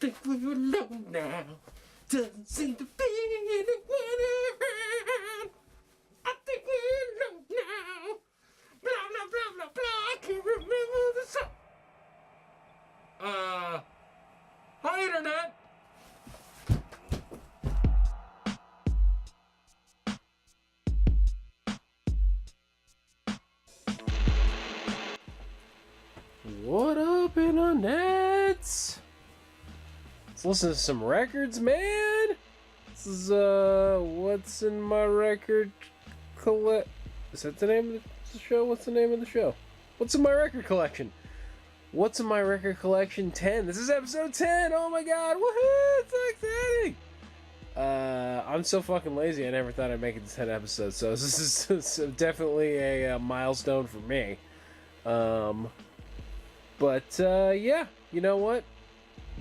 think we're alone now. Doesn't seem to be anyone around. I think we're alone now. Blah, blah, blah, blah, blah. I can't remember the song. Hi, Internet. What up, Internet? Let's listen to some records, man. This is, What's in My Record Is that the name of the show? What's the name of the show? What's in My Record Collection? What's in My Record Collection 10? This is episode 10! Oh my god, woohoo! It's so exciting! I'm so fucking lazy, I never thought I'd make it to 10 episodes, so this is definitely a milestone for me. Yeah, you know what?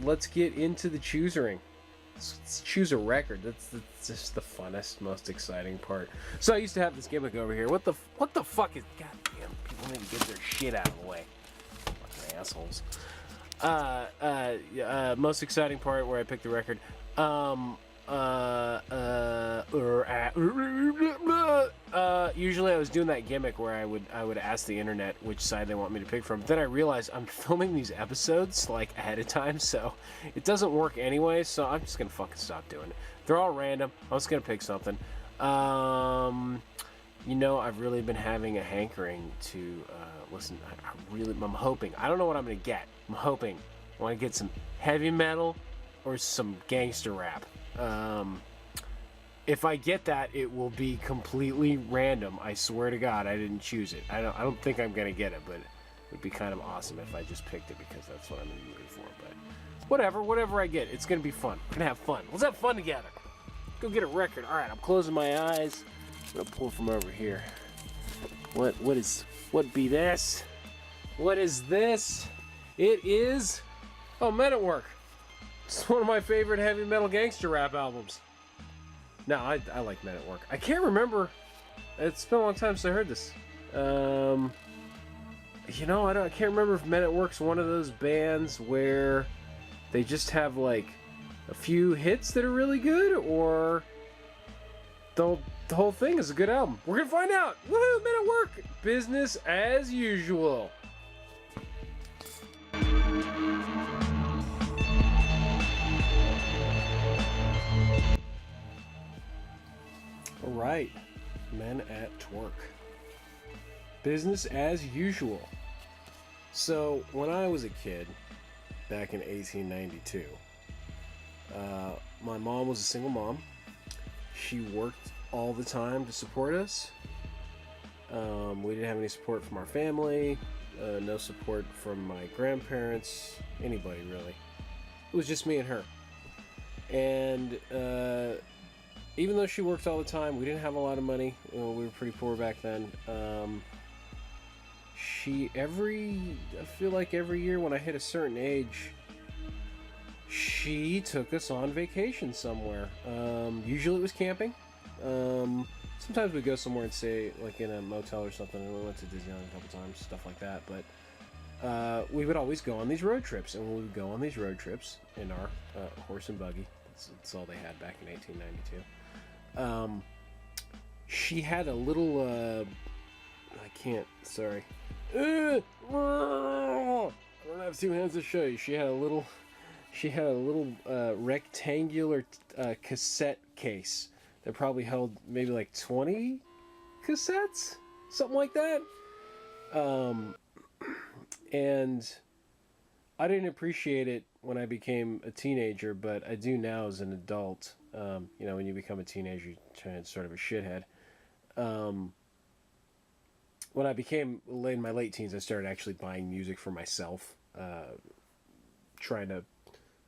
Let's get into the choosering. Let's choose a record. That's just the funnest, most exciting part. So I used to have this gimmick over here. What the fuck is... Goddamn, people need to get their shit out of the way. Fucking assholes. Most exciting part where I pick the record. Usually I was doing that gimmick where I would ask the internet which side they want me to pick from. But then I realized I'm filming these episodes like ahead of time, so it doesn't work anyway. So I'm just gonna fucking stop doing it. They're all random. I'm just gonna pick something. You know, I've really been having a hankering to listen. I'm hoping. I don't know what I'm gonna get. I'm hoping I want to get some heavy metal or some gangster rap. If I get that, it will be completely random. I swear to God, I didn't choose it. I don't think I'm gonna get it, but it would be kind of awesome if I just picked it because that's what I'm in the mood for. But whatever I get, it's gonna be fun. We're gonna have fun. Let's have fun together. Go get a record. All right, I'm closing my eyes. I'm gonna pull from over here. What be this? What is this? It is Men at Work. It's one of my favorite heavy metal gangster rap albums. No, I like Men at Work. I can't remember. It's been a long time since I heard this. You know, I can't remember if Men at Work's one of those bands where they just have like a few hits that are really good, or the whole thing is a good album. We're gonna find out. Woohoo! Men at Work. Business as usual. Alright, Men at Work. Business as usual. So, when I was a kid, back in 1892, my mom was a single mom. She worked all the time to support us. We didn't have any support from our family, no support from my grandparents, anybody really. It was just me and her. And, even though she worked all the time, we didn't have a lot of money. You know, we were pretty poor back then. I feel like every year when I hit a certain age, she took us on vacation somewhere. Usually it was camping. Sometimes we'd go somewhere and stay like in a motel or something. And we went to Disneyland a couple times, stuff like that. But we would always go on these road trips, and we would go on these road trips in our horse and buggy. That's all they had back in 1892. She had a little, I don't have two hands to show you. She had a little rectangular cassette case that probably held maybe like 20 cassettes, something like that. And I didn't appreciate it when I became a teenager, but I do now as an adult. You know, when you become a teenager, you turn into sort of a shithead. When I became in my late teens, I started actually buying music for myself, trying to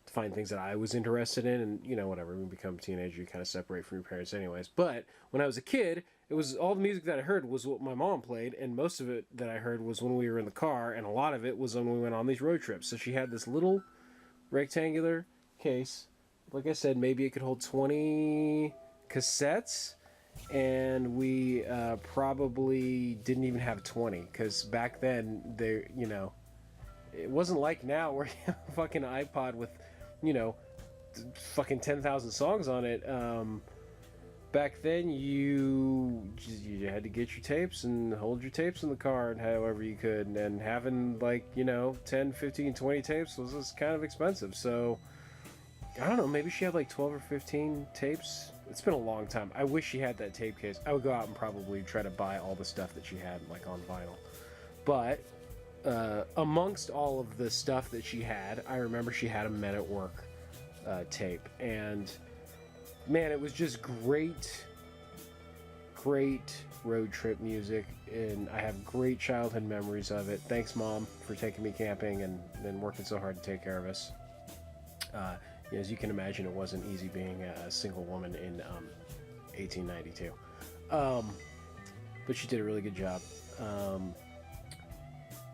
find things that I was interested in, and you know, whatever. When you become a teenager, you kind of separate from your parents anyways. But when I was a kid, it was all the music that I heard was what my mom played, and most of it that I heard was when we were in the car, and a lot of it was when we went on these road trips. So she had this little rectangular case. Like I said, maybe it could hold 20 cassettes, and we probably didn't even have 20, because back then, it wasn't like now where you have a fucking iPod with you know, fucking 10,000 songs on it. Back then, you had to get your tapes and hold your tapes in the car and however you could. And having, like, 10, 15, 20 tapes was kind of expensive. So, I don't know, maybe she had like 12 or 15 tapes. It's been a long time. I wish she had that tape case. I would go out and probably try to buy all the stuff that she had, like, on vinyl. But amongst all of the stuff that she had, I remember she had a Men at Work tape. And man, it was just great road trip music, and I have great childhood memories of it. Thanks, Mom, for taking me camping and working so hard to take care of us. As you can imagine, it wasn't easy being a single woman in 1892. But she did a really good job.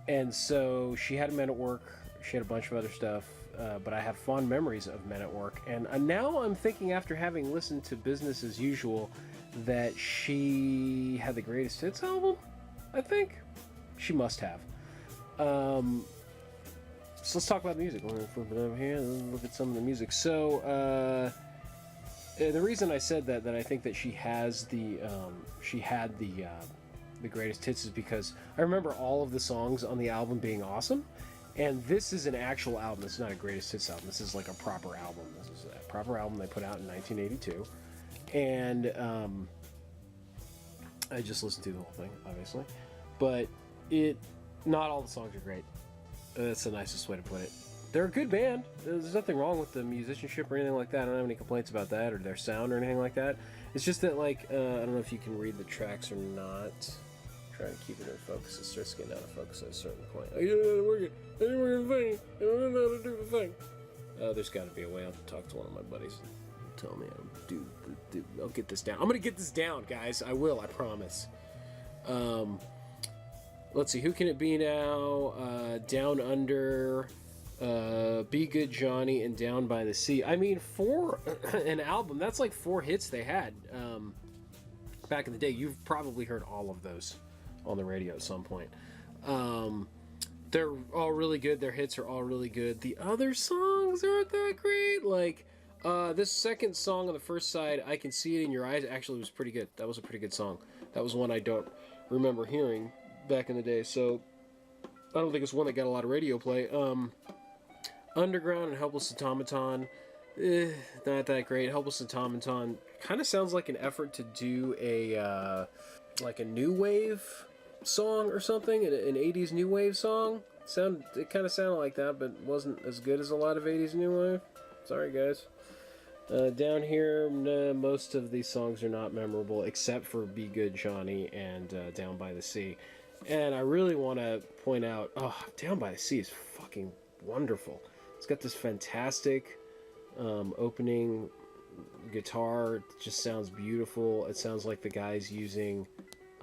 And so she had Men at Work. She had a bunch of other stuff. But I have fond memories of Men at Work. And now I'm thinking, after having listened to Business as Usual, that she had the Greatest Hits album, I think. She must have. So let's talk about music. We're going to flip it over here and look at some of the music. So, the reason I said that I think that she had the Greatest Hits is because I remember all of the songs on the album being awesome. And this is an actual album. This is not a Greatest Hits album. This is like a proper album. This is a proper album they put out in 1982. And I just listened to the whole thing, obviously. But not all the songs are great. That's the nicest way to put it. They're a good band. There's nothing wrong with the musicianship or anything like that. I don't have any complaints about that or their sound or anything like that. It's just that, like, I don't know if you can read the tracks or not. Trying to keep it in focus. It starts getting out of focus at a certain point. I don't know how to work it. I don't know the thing. I don't know how to do the thing. There's got to be a way. I'll talk to one of my buddies and tell me how to do. I'll get this down. I'm gonna get this down, guys. I will. I promise. Let's see. Who can it be now? Down Under, Be Good Johnny, and Down by the Sea. I mean, for an album, that's like 4 hits they had back in the day. You've probably heard all of those on the radio at some point. They're all really good. Their hits are all really good. The other songs aren't that great. Like, this second song on the first side, I Can See It in Your Eyes, actually was pretty good. That was a pretty good song. That was one I don't remember hearing back in the day, so I don't think it's one that got a lot of radio play. Underground and Helpless Automaton, not that great. Helpless Automaton kind of sounds like an effort to do a new wave song or something, an 80s new wave song. It kind of sounded like that, but wasn't as good as a lot of 80s new wave. Sorry, guys. Down Here, most of these songs are not memorable except for Be Good Johnny and Down by the Sea. And I really want to point out, Down by the Sea is fucking wonderful. It's got this fantastic opening guitar. It just sounds beautiful. It sounds like the guy's using,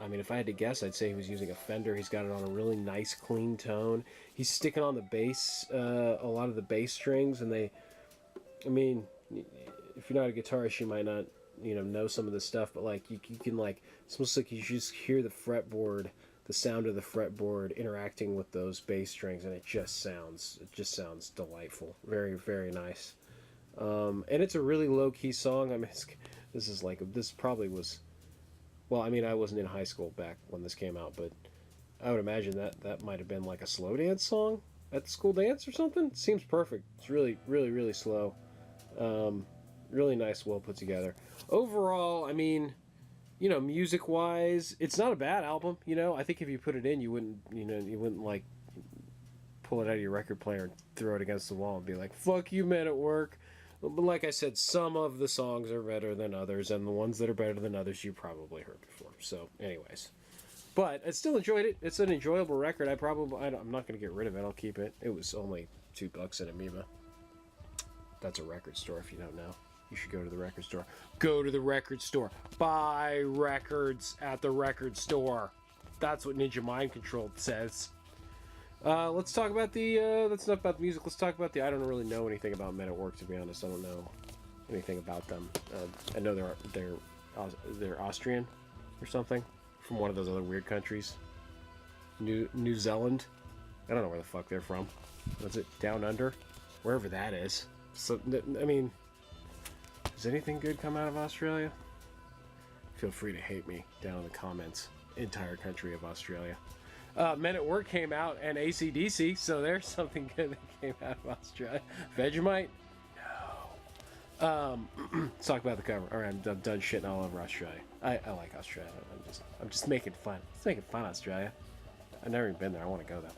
I mean, if I had to guess, I'd say he was using a Fender. He's got it on a really nice, clean tone. He's sticking on the bass, a lot of the bass strings, and if you're not a guitarist, you might not, know some of this stuff, but, like, you can, like, it's almost like you just hear the fretboard, the sound of the fretboard interacting with those bass strings, and it just sounds delightful. Very, very nice. And it's a really low-key song. I mean, this probably was, well, I mean, I wasn't in high school back when this came out, but I would imagine that might have been like a slow dance song at the school dance or something. It seems perfect. It's really, really, really slow. Really nice, well put together. Overall, I mean, music-wise, it's not a bad album. I think if you put it in, you wouldn't like pull it out of your record player and throw it against the wall and be like, "Fuck you, Men at Work." But like I said, some of the songs are better than others, and the ones that are better than others you probably heard before. So, anyways. But I still enjoyed it. It's an enjoyable record. I'm not going to get rid of it. I'll keep it. It was only $2 at Amoeba. That's a record store if you don't know. You should go to the record store. Go to the record store. Buy records at the record store. That's what Ninja Mind Control says. Let's talk about that's enough about the music. Let's talk about I don't really know anything about Men at Work, to be honest. I don't know anything about them. I know they're Austrian or something from one of those other weird countries. New Zealand. I don't know where the fuck they're from. Was it Down Under? Wherever that is. So, I mean, does anything good come out of Australia? Feel free to hate me down in the comments. Entire country of Australia. Men at Work came out, and AC/DC, so there's something good that came out of Australia. Vegemite? No. Let's talk about the cover. All right, I'm done shitting all over Australia. I like Australia. I'm just making fun. It's making fun, Australia. I've never even been there. I want to go though.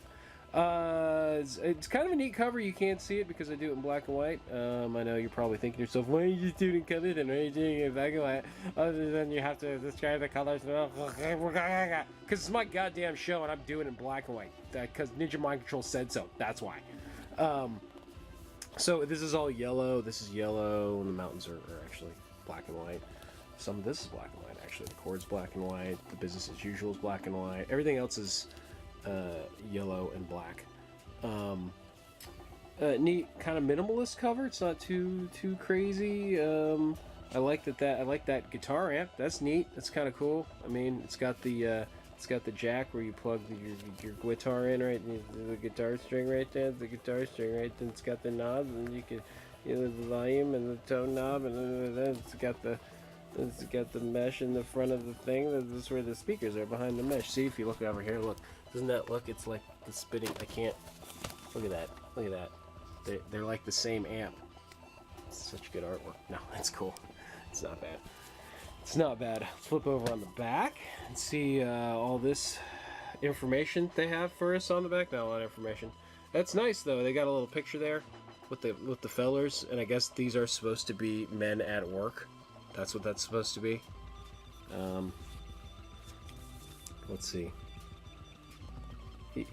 It's kind of a neat cover. You can't see it because I do it in black and white. I know you're probably thinking to yourself, why are you just doing it in color then? Why are you doing it in black and white? Other than you have to describe the colors. Because it's my goddamn show and I'm doing it in black and white. Because Ninja Mind Control said so. That's why. So this is all yellow. This is yellow, and the mountains are actually black and white. Some of this is black and white, actually. The chord's black and white. The business as usual is black and white. Everything else is yellow and black. Neat kind of minimalist cover. It's not too crazy. I like that. I like that guitar amp. That's neat. That's kind of cool. I mean, it's got the jack where you plug your guitar in, right? And the guitar string right there. The guitar string right there. It's got the knobs, and you can the volume and the tone knob, and then it's got the mesh in the front of the thing. This is where the speakers are, behind the mesh. See, if you look over here, look. Doesn't that look? It's like the spitting. I can't. Look at that. Look at that. They're like the same amp. It's such good artwork. No, that's cool. It's not bad. It's not bad. Let's flip over on the back and see all this information they have for us on the back. Not a lot of information. That's nice though. They got a little picture there with the fellers, and I guess these are supposed to be men at work. That's what that's supposed to be. Let's see.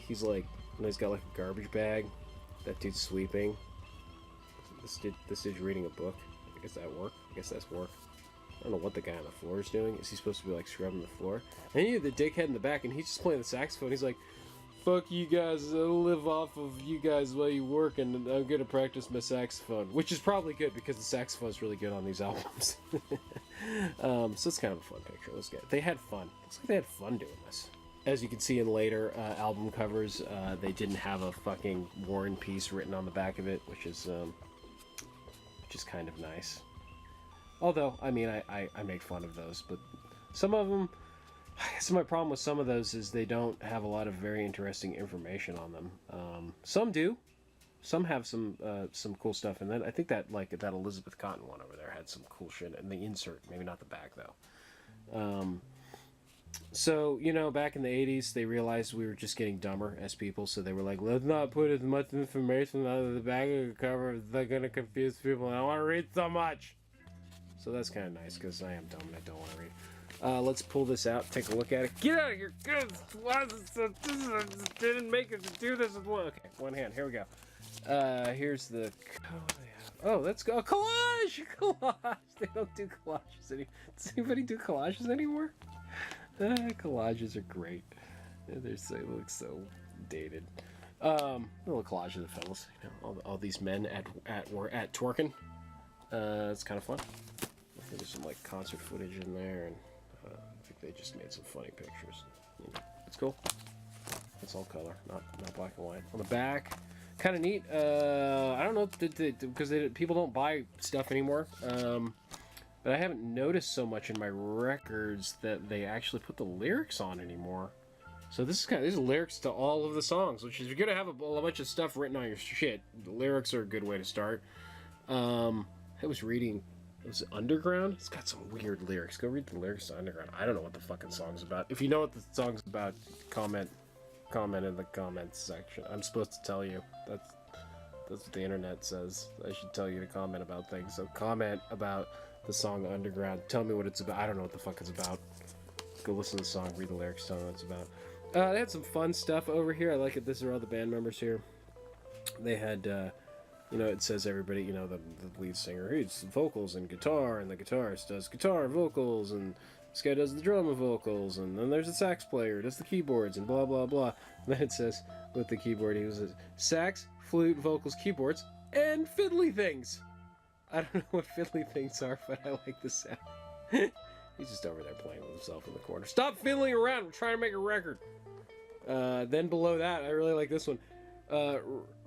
He's like, he's got like a garbage bag. That dude's sweeping. This dude's reading a book. I guess that work. I guess that's work. I don't know what the guy on the floor is doing. Is he supposed to be like scrubbing the floor? And you have the dickhead in the back, and he's just playing the saxophone. He's like, "Fuck you guys! I'll live off of you guys while you work, and I'm gonna practice my saxophone," which is probably good because the saxophone's really good on these albums. So it's kind of a fun picture. Let's get. They had fun. Looks like they had fun doing this. As you can see in later album covers, they didn't have a fucking War and Peace written on the back of it, which is kind of nice. Although, I mean, I make fun of those, but some of them, I guess my problem with some of those is they don't have a lot of very interesting information on them. Some do. Some have some cool stuff, and then I think that that Elizabeth Cotton one over there had some cool shit in the insert, maybe not the back though. So, back in the 80s, they realized we were just getting dumber as people, so they were like, let's not put as much information on the back of the cover. They're going to confuse people, and I want to read so much. So that's kind of nice, because I am dumb and I don't want to read. Let's pull this out, take a look at it. Get out of here! I didn't make it to do this with one. Okay, one hand. Here we go. Here's the... Oh, let's go. Collage! Collage! They don't do collages anymore. Does anybody do collages anymore? Collages are great. They look so dated. Little collage of the fellas. All these men at twerking. It's kind of fun. I think there's some like concert footage in there, and I think they just made some funny pictures. It's cool. It's all color, not black and white. On the back, kind of neat. I don't know because people don't buy stuff anymore. But I haven't noticed so much in my records that they actually put the lyrics on anymore. So these are lyrics to all of the songs, which is, if you're gonna have a bunch of stuff written on your shit, the lyrics are a good way to start. I was reading, it was Underground. It's got some weird lyrics. Go read the lyrics to Underground. I don't know what the fucking song's about. If you know what the song's about, comment in the comments section. I'm supposed to tell you. That's what the internet says. I should tell you to comment about things. So comment about the song Underground. Tell me what it's about. I don't know what the fuck it's about. Go listen to the song, read the lyrics, tell me what it's about. They had some fun stuff over here. I like it. This are all the band members here. They had, it says everybody, the lead singer, it's vocals and guitar, and the guitarist does guitar and vocals, and this guy does the drum and vocals, and then there's a sax player, does the keyboards, and blah, blah, blah. And then it says, with the keyboard, he was a sax, flute, vocals, keyboards, and fiddly things. I don't know what fiddly things are, but I like the sound. He's just over there playing with himself in the corner. Stop fiddling around! We're trying to make a record. Then below that, I really like this one.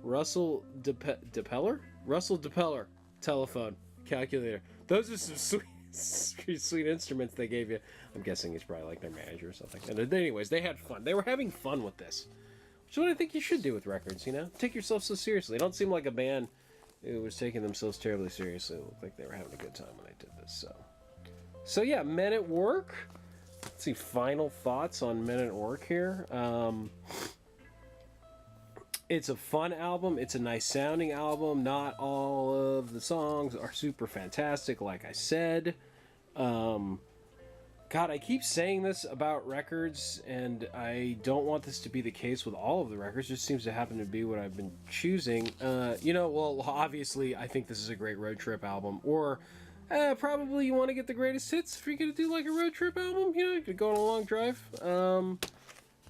Russell DePeller? Russell Depeller, telephone, calculator. Those are some sweet instruments they gave you. I'm guessing it's probably like their manager or something. And anyways, they had fun. They were having fun with this. Which is what I think you should do with records, you know? Take yourself so seriously. They don't seem like a band who was taking themselves terribly seriously. It looked like they were having a good time when they did this, So yeah, Men at Work. Let's see, final thoughts on Men at Work here. It's a fun album. It's a nice sounding album. Not all of the songs are super fantastic, like I said. God, I keep saying this about records, and I don't want this to be the case with all of the records. It just seems to happen to be what I've been choosing. Well, obviously, I think this is a great road trip album. Or probably you want to get the greatest hits if you're going to do like a road trip album. You know, you could go on a long drive.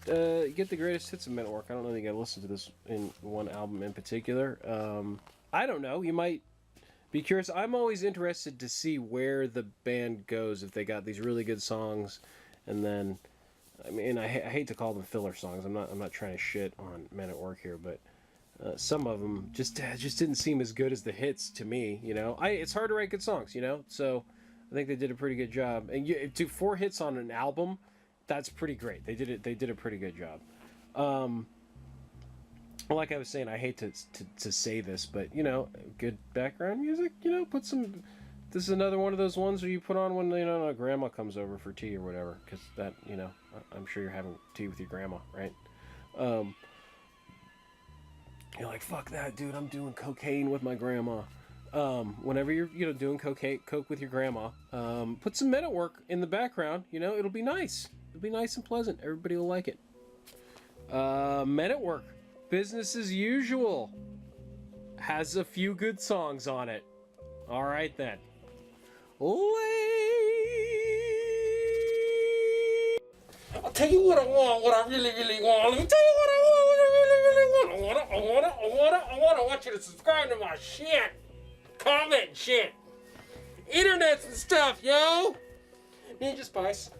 Get the greatest hits of Men at Work. I don't know that you got to listen to this in one album in particular. I don't know. You might be curious. I'm always interested to see where the band goes if they got these really good songs, and then, I mean, I hate to call them filler songs. I'm not trying to shit on Men at Work here, but some of them just didn't seem as good as the hits to me. You know, it's hard to write good songs. You know, so I think they did a pretty good job. And do 4 hits on an album, that's pretty great. They did a pretty good job. Like I was saying, I hate to say this, but, you know, good background music, you know, put some... This is another one of those ones where you put on when, you know, grandma comes over for tea or whatever, because that, you know, I'm sure you're having tea with your grandma, right? You're like, fuck that, dude, I'm doing cocaine with my grandma. Whenever you're, you know, doing coke with your grandma, put some Men at Work in the background, you know, it'll be nice. It'll be nice and pleasant. Everybody will like it. Men at Work. Business as Usual has a few good songs on it. All right then. I'll tell you what I want, what I really, really want. Let me tell you what I want, what I really, really want. I want you to subscribe to my shit. Comment shit. Internets and stuff, yo. Ninja Spice.